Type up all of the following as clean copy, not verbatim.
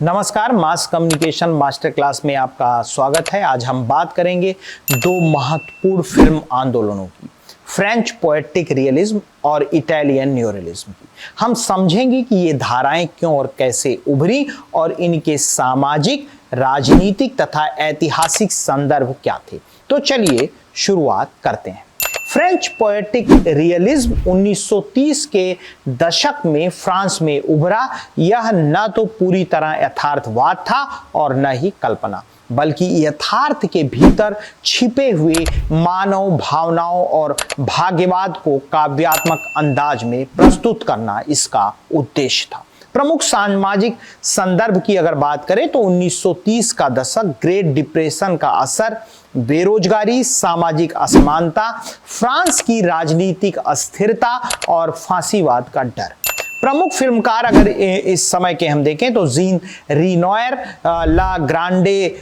नमस्कार, mass communication master class में आपका स्वागत है। आज हम बात करेंगे दो महत्वपूर्ण फिल्म आंदोलनों की, फ्रेंच पोएटिक रियलिज्म और इटालियन न्यूरियलिज्म की। हम समझेंगे कि ये धाराएं क्यों और कैसे उभरी और इनके सामाजिक, राजनीतिक तथा ऐतिहासिक संदर्भ क्या थे। तो चलिए शुरुआत करते हैं। फ्रेंच पोएटिक रियलिज्म 1930 के दशक में फ्रांस में उभरा। यह न तो पूरी तरह यथार्थवाद था और न ही कल्पना, बल्कि यथार्थ के भीतर छिपे हुए मानव भावनाओं और भाग्यवाद को काव्यात्मक अंदाज में प्रस्तुत करना इसका उद्देश्य था। प्रमुख सामाजिक संदर्भ की अगर बात करें तो 1930 का दशक, ग्रेट डिप्रेशन का असर, बेरोजगारी, सामाजिक असमानता, फ्रांस की राजनीतिक अस्थिरता और फांसीवाद का डर। प्रमुख फिल्मकार अगर इस समय के हम देखें तो Jean Renoir, La Grande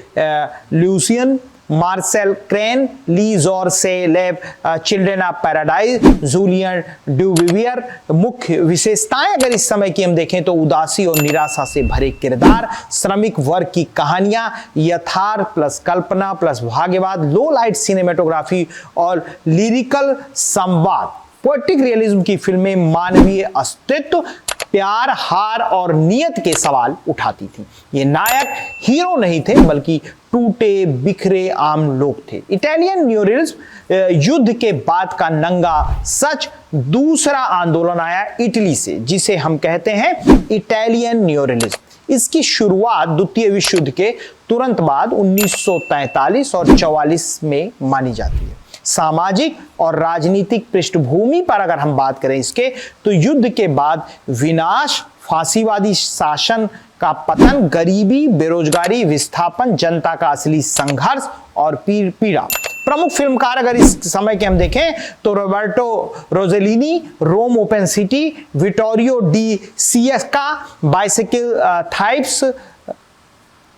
Illusion, Marcel Carne, Le Jour se Leve, children of paradise, Julien Duvivier. मुख्य विशेषताएं अगर इस समय की हम देखें तो उदासी और निराशा से भरे किरदार, श्रमिक वर्ग की कहानियां, यथार्थ प्लस कल्पना प्लस भाग्यवाद, लो लाइट सिनेमेटोग्राफी और लिरिकल संवाद। पोएटिक रियलिज्म की फिल्में मानवीय अस्तित्व, प्यार, हार और नियत के सवाल उठाती थी। ये नायक हीरो नहीं थे बल्कि टूटे बिखरे आम लोग थे। इटालियन न्यूरियलिज्म युद्ध के बाद का नंगा सच, दूसरा आंदोलन आया इटली से, जिसे हम कहते हैं इटालियन न्यूरियलिज्म। इसकी शुरुआत द्वितीय विश्व युद्ध के तुरंत बाद 1943 और 44 में मानी जाती है। सामाजिक और राजनीतिक पृष्ठभूमि पर अगर हम बात करें इसके, तो युद्ध के बाद विनाश, फांसीवादी शासन का पतन, गरीबी, बेरोजगारी, विस्थापन, जनता का असली संघर्ष और पीड़ा। प्रमुख फिल्मकार अगर इस समय के हम देखें तो Roberto Rossellini, Rome open city, Vittorio De Sica, bicycle thieves.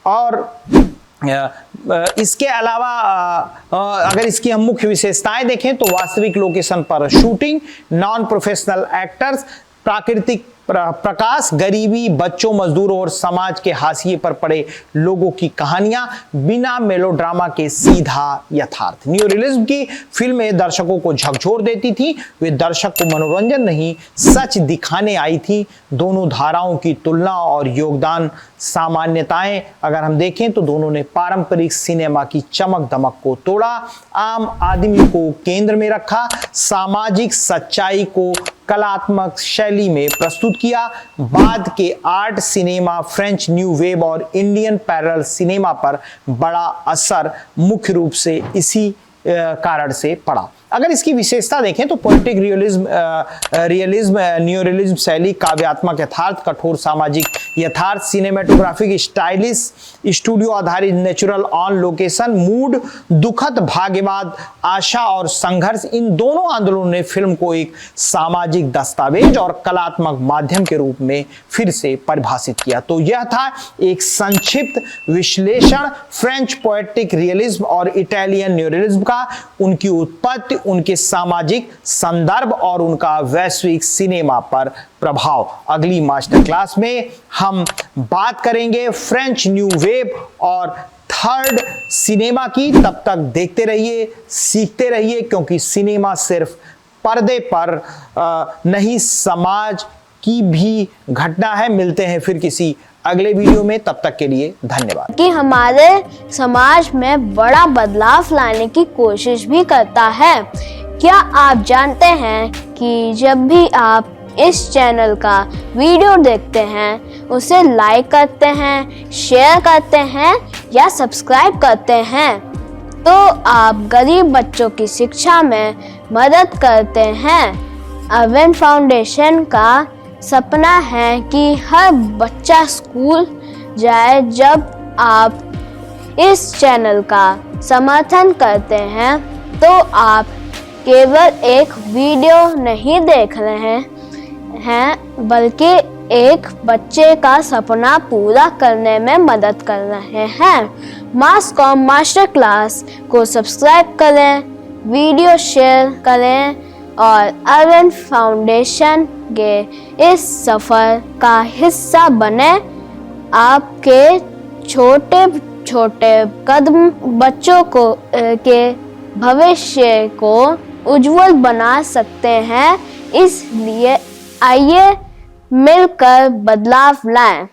और इसके अलावा अगर इसकी हम मुख्य विशेषताएं देखें तो वास्तविक लोकेशन पर शूटिंग, नॉन प्रोफेशनल एक्टर्स, प्राकृतिक प्रकाश, गरीबी, बच्चों, मजदूरों और समाज के हाशिए पर पड़े लोगों की कहानियां, बिना मेलोड्रामा के सीधा यथार्थ। न्यूरियलिज्म की फिल्में दर्शकों को झकझोर देती थी। वे दर्शक को मनोरंजन नहीं, सच दिखाने आई थी। दोनों धाराओं की तुलना और योगदान, सामान्यताएं अगर हम देखें तो दोनों ने पारंपरिक सिनेमा की चमक दमक को तोड़ा, आम आदमी को केंद्र में रखा, सामाजिक सच्चाई को कलात्मक शैली में प्रस्तुत किया। बाद के art cinema, French new wave और इंडियन पैरेलल सिनेमा पर बड़ा असर मुख्य रूप से इसी कारण से पड़ा। अगर इसकी विशेषता देखें तो पोएटिक रियलिज्म न्यूरियलिज्म शैली काव्यात्मक यथार्थ, कठोर सामाजिक यथार्थ, सिनेमेटोग्राफिक स्टाइलिश, स्टूडियो आधारित नेचुरल ऑन लोकेशन, मूड, दुखद भाग्यवाद, आशा और संघर्ष। इन दोनों आंदोलनों ने फिल्म को एक सामाजिक दस्तावेज और कलात्मक माध्यम के रूप में फिर से परिभाषित किया। तो यह था एक संक्षिप्त विश्लेषण फ्रेंच पोएटिक रियलिज्म और इटालियन न्यूरियलिज्म का, उनकी उत्पत्ति, उनके सामाजिक संदर्भ और उनका वैश्विक सिनेमा पर प्रभाव। अगली मास्टर क्लास में हम बात करेंगे फ्रेंच न्यू वेव और थर्ड सिनेमा की। तब तक देखते रहिए, सीखते रहिए, क्योंकि सिनेमा सिर्फ पर्दे पर नहीं, समाज की भी घटना है। मिलते हैं फिर किसी अगले वीडियो में, तब तक के लिए धन्यवाद। कि हमारे समाज में बड़ा बदलाव लाने की कोशिश भी करता है। क्या आप जानते हैं कि जब भी आप इस चैनल का वीडियो देखते हैं, उसे लाइक करते हैं, शेयर करते हैं या सब्सक्राइब करते हैं, तो आप गरीब बच्चों की शिक्षा में मदद करते हैं। अवेन फाउंडेशन का सपना है कि हर बच्चा स्कूल जाए। जब आप इस चैनल का समर्थन करते हैं तो आप केवल एक वीडियो नहीं देख रहे हैं, बल्कि एक बच्चे का सपना पूरा करने में मदद कर रहे हैं। मास कॉम मास्टर क्लास को सब्सक्राइब करें, वीडियो शेयर करें और अवेन फाउंडेशन के इस सफर का हिस्सा बने। आपके छोटे छोटे कदम बच्चों को के भविष्य को उज्जवल बना सकते हैं। इसलिए आइए मिलकर बदलाव लाएं।